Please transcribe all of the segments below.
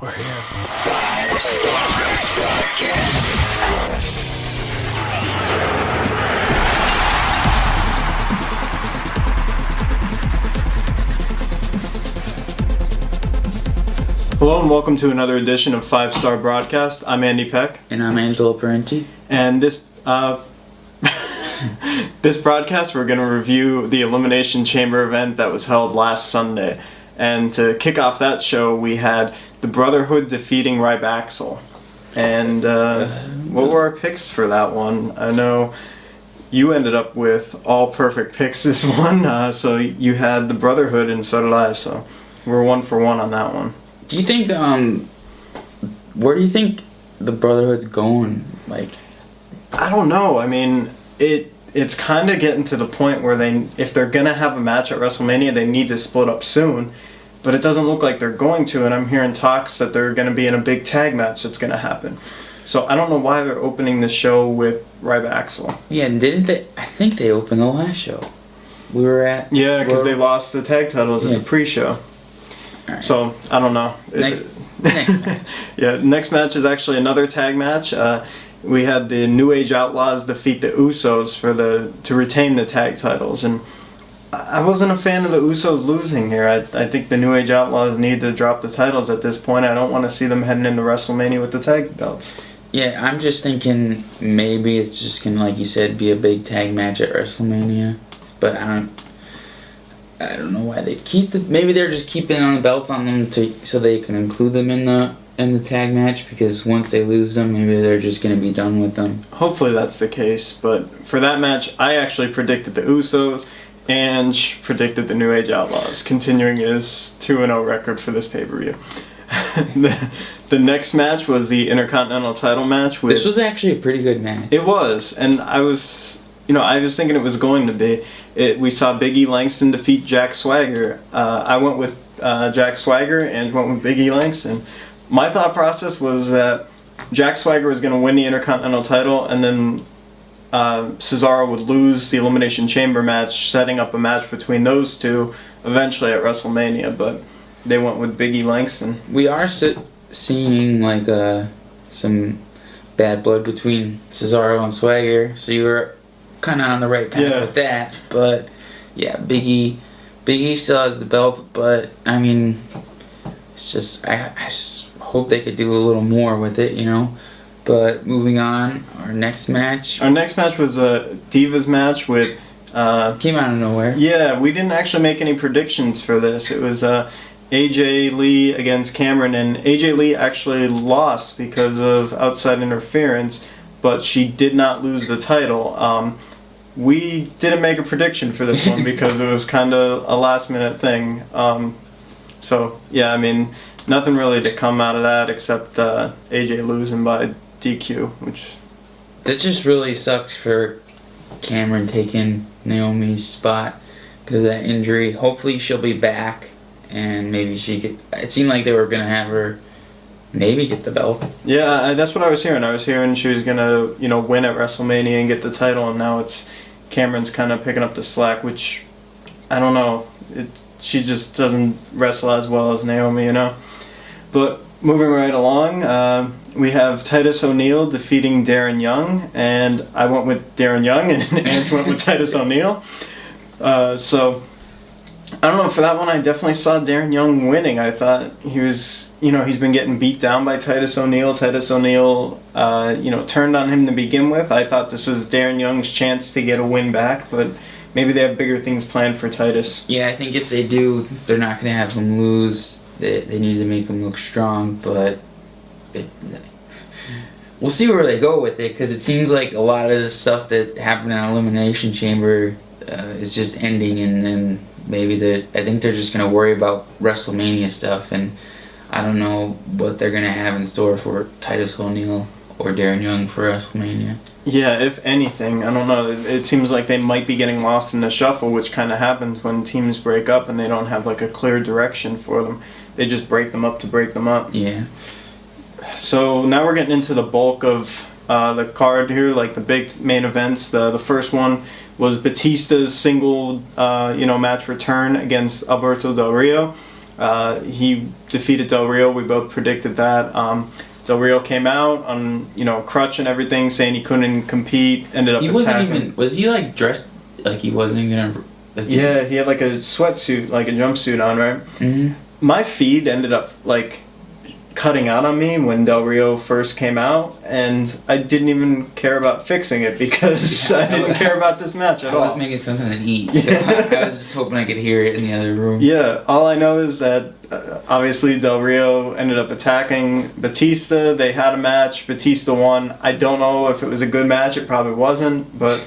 We're here. Hello and welcome to another edition of 5-Star Broadcast. I'm Andy Peck. And I'm Angelo Parenti. And this this broadcast we're going to review the Elimination Chamber event that was held last Sunday. And to kick off that show, we had the Brotherhood defeating Rybaxel. And what were our picks for that one? I know you ended up with all perfect picks this one. So you had the Brotherhood and so did I. So we're 1 for 1 on that one. Do you think where do you think the Brotherhood's going? Like, I don't know. I mean, it's kind of getting to the point where if they're gonna have a match at WrestleMania, they need to split up soon. But it doesn't look like they're going to, and I'm hearing talks that they're gonna be in a big tag match that's gonna happen. So I don't know why they're opening the show with Rybaxel. Yeah, and didn't they? I think they opened the last show. We were at. Yeah, because they lost the tag titles at the pre-show. Right. So I don't know. Next match. Yeah, next match is actually another tag match. We had the New Age Outlaws defeat the Usos to retain the tag titles, and I wasn't a fan of the Usos losing here. I think the New Age Outlaws need to drop the titles at this point. I don't want to see them heading into WrestleMania with the tag belts. Yeah, I'm just thinking maybe it's just gonna, like you said, be a big tag match at WrestleMania. But I don't know why they keep maybe they're just keeping on the belts on them so they can include them in the tag match, because once they lose them, maybe they're just gonna be done with them. Hopefully that's the case. But for that match, I actually predicted the Usos and predicted the New Age Outlaws, continuing his 2-0 record for this pay-per-view. The next match was the Intercontinental title match. This was actually a pretty good match. It was, and I was thinking it was going to be. We saw Big E Langston defeat Jack Swagger. I went with Jack Swagger and went with Big E Langston. My thought process was that Jack Swagger was going to win the Intercontinental title, and then Cesaro would lose the Elimination Chamber match, setting up a match between those two eventually at WrestleMania, but they went with Big E Langston. We are seeing like some bad blood between Cesaro and Swagger, so you were kind of on the right path with that. But yeah, Big E still has the belt, but I mean, it's just I just hope they could do a little more with it, you know. But moving on, our next match was a Divas match with came out of nowhere. Yeah, we didn't actually make any predictions for this. It was AJ Lee against Cameron, and AJ Lee actually lost because of outside interference, but she did not lose the title. We didn't make a prediction for this one because it was kind of a last-minute thing. So, yeah, I mean, nothing really to come out of that except AJ losing by DQ, which... That just really sucks for Cameron taking Naomi's spot because of that injury. Hopefully she'll be back, and maybe she could... It seemed like they were going to have her maybe get the belt. Yeah, that's what I was hearing. I was hearing she was going to, win at WrestleMania and get the title, and now it's Cameron's kind of picking up the slack, which, I don't know. She just doesn't wrestle as well as Naomi, you know? But moving right along, we have Titus O'Neil defeating Darren Young, and I went with Darren Young, and Ange went with Titus O'Neil. So, I don't know, for that one I definitely saw Darren Young winning. I thought he was, he's been getting beat down by Titus O'Neil. Titus O'Neil, turned on him to begin with. I thought this was Darren Young's chance to get a win back, but maybe they have bigger things planned for Titus. Yeah, I think if they do, they're not going to have him lose. They need to make him look strong, but we'll see where they go with it, because it seems like a lot of the stuff that happened in Elimination Chamber is just ending, and then maybe I think they're just going to worry about WrestleMania stuff, and I don't know what they're going to have in store for Titus O'Neil or Darren Young for WrestleMania. Yeah, if anything, I don't know. It seems like they might be getting lost in the shuffle, which kind of happens when teams break up and they don't have like a clear direction for them. They just break them up to break them up. Yeah. So now we're getting into the bulk of the card here, like the big main events. The first one was Batista's single match return against Alberto Del Rio. He defeated Del Rio. We both predicted that. Del Rio came out on crutch and everything, saying he couldn't compete. Ended up He attacking. wasn't even. Was he like dressed like he wasn't gonna? Like, Yeah, he had like a sweatsuit, like a jumpsuit on, right? Mm-hmm. My feed ended up like cutting out on me when Del Rio first came out, and I didn't even care about fixing it because I didn't care about this match at all. I was making something to eat, so I was just hoping I could hear it in the other room. Yeah, all I know is that obviously Del Rio ended up attacking Batista. They had a match. Batista won. I don't know if it was a good match. It probably wasn't, but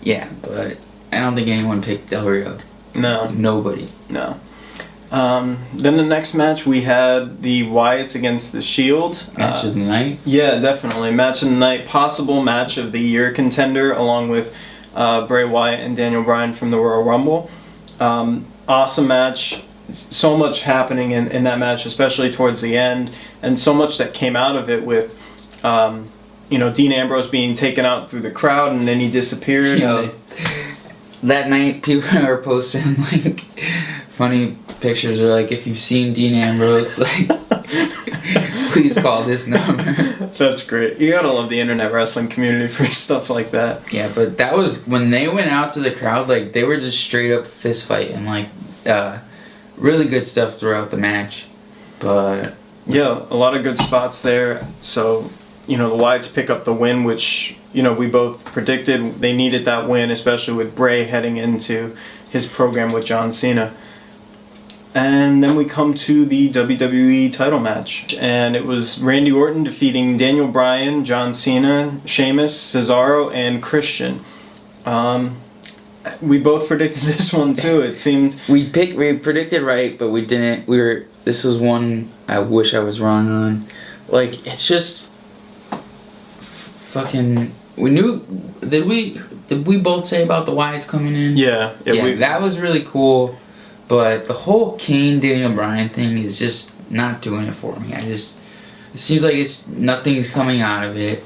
Yeah, but I don't think anyone picked Del Rio. no. Nobody. No. Then the next match we had the Wyatts against the Shield. Match of the night. Yeah, definitely. Match of the night. Possible match of the year contender along with Bray Wyatt and Daniel Bryan from the Royal Rumble. Awesome match. So much happening in that match, especially towards the end. And so much that came out of it with, Dean Ambrose being taken out through the crowd and then he disappeared. Yo, that night people are posting like funny pictures or like, if you've seen Dean Ambrose, like please call this number. That's great. You gotta love the internet wrestling community for stuff like that. Yeah, but that was when they went out to the crowd, like they were just straight up fist fighting, like really good stuff throughout the match. But yeah, a lot of good spots there. So, the Wyatts pick up the win, which, we both predicted they needed that win, especially with Bray heading into his program with John Cena. And then we come to the WWE title match. And it was Randy Orton defeating Daniel Bryan, John Cena, Sheamus, Cesaro, and Christian. We both predicted this one too. It seemed we predicted right, but we didn't. This is one I wish I was wrong on. Like, it's just fucking. We knew. Did we both say about the Wyatts coming in? Yeah, that was really cool. But the whole Kane Daniel Bryan thing is just not doing it for me. It seems like nothing's coming out of it.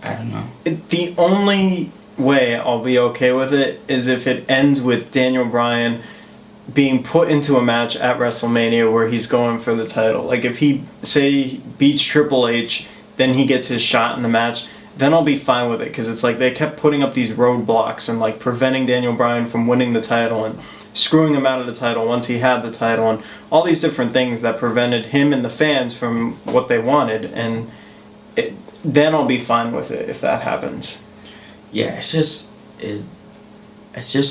I don't know. The only way I'll be okay with it is if it ends with Daniel Bryan being put into a match at WrestleMania where he's going for the title. Like if he beats Triple H, then he gets his shot in the match. Then I'll be fine with it because it's like they kept putting up these roadblocks and like preventing Daniel Bryan from winning the title and screwing him out of the title once he had the title and all these different things that prevented him and the fans from what they wanted. And then I'll be fine with it if that happens. Yeah, it just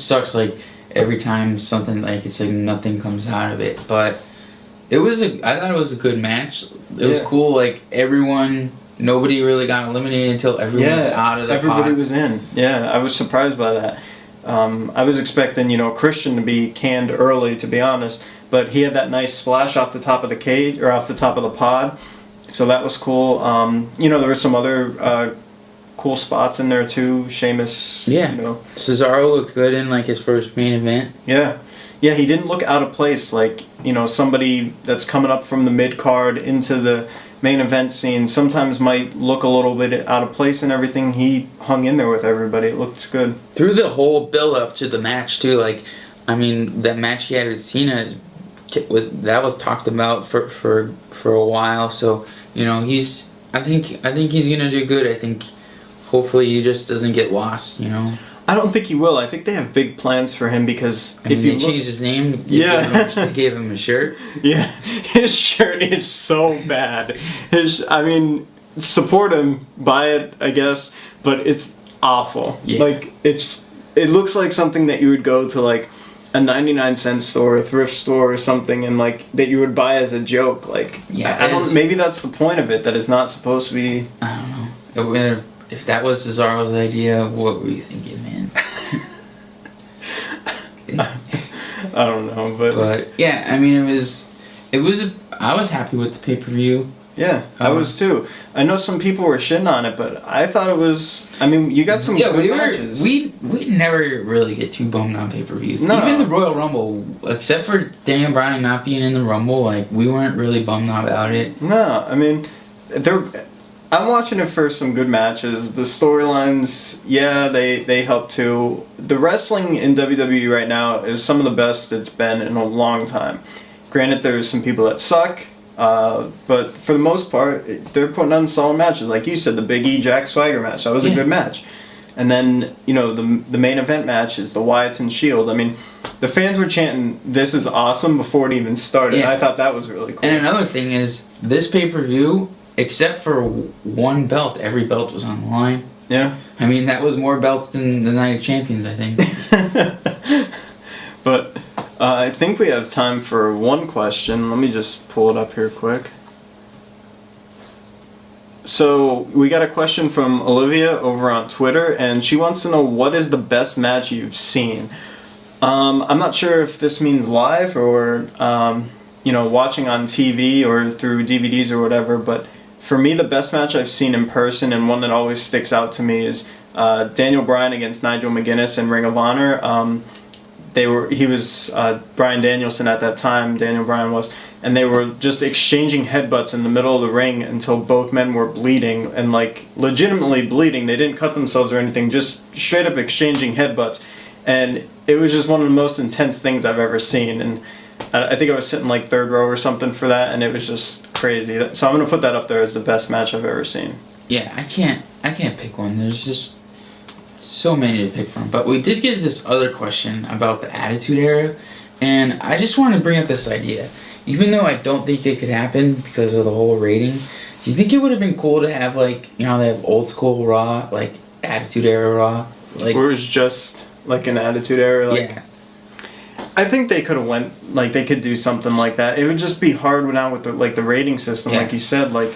sucks. Like every time something it's like nothing comes out of it. But I thought it was a good match. It was cool. Like nobody really got eliminated until everyone was out of the everybody pods. was in. Yeah, I was surprised by that. I was expecting, Christian to be canned early, to be honest, but he had that nice splash off the top of the cage or off the top of the pod, so that was cool. There were some other cool spots in there too. Sheamus. Yeah. Cesaro looked good in his first main event. Yeah. Yeah, he didn't look out of place. Somebody that's coming up from the mid card into the main event scene sometimes might look a little bit out of place and everything. He hung in there with everybody. It looked good. Through the whole build up to the match too, that match he had with Cena was talked about for a while. So, I think he's gonna do good. I think hopefully he just doesn't get lost, I don't think he will. I think they have big plans for him because they changed his name. They gave him a shirt. Yeah, his shirt is so bad. Support him, buy it, I guess, but it's awful. Yeah. It looks like something that you would go to a 99-cent store, a thrift store or something, and that you would buy as a joke. Maybe that's the point of it, that it's not supposed to be. I don't know. If that was Cesaro's idea, what were you thinking, man? I don't know, but yeah, I was happy with the pay-per-view. Yeah, I was too. I know some people were shitting on it, but I thought it was. You got some good matches. We never really get too bummed on pay-per-views. No. Even the Royal Rumble, except for Daniel Bryan not being in the Rumble, we weren't really bummed about it. No, I'm watching it for some good matches. The storylines, yeah, they help too. The wrestling in WWE right now is some of the best it's been in a long time. Granted, there's some people that suck, but for the most part, they're putting on solid matches. Like you said, the Big E Jack Swagger match, that was a good match. And then, you know, the main event matches, the Wyatts and Shield. I mean, the fans were chanting, "This is awesome," before it even started. Yeah. I thought that was really cool. And another thing is, this pay-per-view, except for one belt, every belt was on the line. Yeah. I mean, that was more belts than the Night of Champions, I think. But I think we have time for one question. Let me just pull it up here quick. So we got a question from Olivia over on Twitter, and she wants to know, what is the best match you've seen? I'm not sure if this means live or you know, watching on TV or through DVDs or whatever, but for me, the best match I've seen in person, and one that always sticks out to me, is Daniel Bryan against Nigel McGuinness in Ring of Honor. He was Bryan Danielson at that time, Daniel Bryan was, and they were just exchanging headbutts in the middle of the ring until both men were bleeding, and like legitimately bleeding. They didn't cut themselves or anything, just straight up exchanging headbutts. And it was just one of the most intense things I've ever seen. And I think I was sitting like third row or something for that, and it was just crazy. So I'm going to put that up there as the best match I've ever seen. Yeah, I can't pick one. There's just so many to pick from. But we did get this other question about the Attitude Era, and I just want to bring up this idea. Even though I don't think it could happen because of the whole rating, do you think it would have been cool to have, like, you know, they have old school Raw, like Attitude Era Raw? Like, where it was just like an Attitude Era? Like, yeah. I think they could have went, like, they could do something like that. It would just be hard now with the rating system, like you said, like.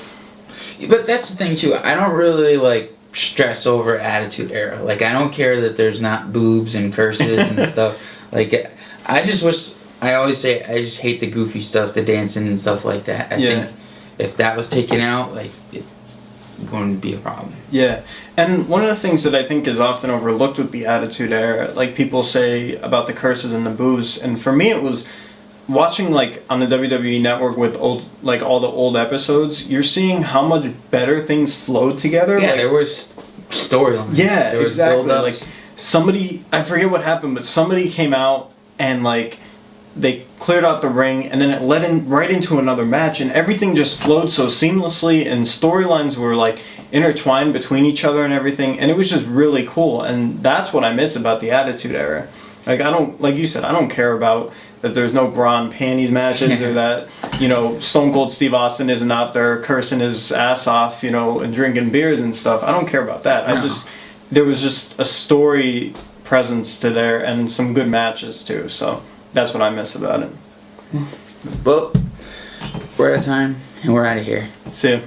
But that's the thing too. I don't really like stress over Attitude Era. Like, I don't care that there's not boobs and curses and stuff. Like, I just wish. I always say I just hate the goofy stuff, the dancing and stuff like that. I think if that was taken out, like, it wouldn't be a problem. Yeah, and one of the things that I think is often overlooked with the Attitude Era, like people say about the curses and the boobs, and for me it was watching, like, on the WWE Network with all the old episodes. You're seeing how much better things flowed together. Yeah, like, there was storylines. Yeah, there was exactly. build-ups. Like, somebody, I forget what happened, but somebody came out and, like, they cleared out the ring, and then it led in right into another match, and everything just flowed so seamlessly, and storylines were, like, intertwined between each other and everything, and it was just really cool. And that's what I miss about the Attitude Era. Like, I don't, like you said, I don't care about that there's no bra and panties matches or that, you know, Stone Cold Steve Austin isn't out there cursing his ass off, you know, and drinking beers and stuff. I don't care about that. No. There was just a story presence to there and some good matches too, so that's what I miss about it. Well, we're out of time, and we're out of here. See ya.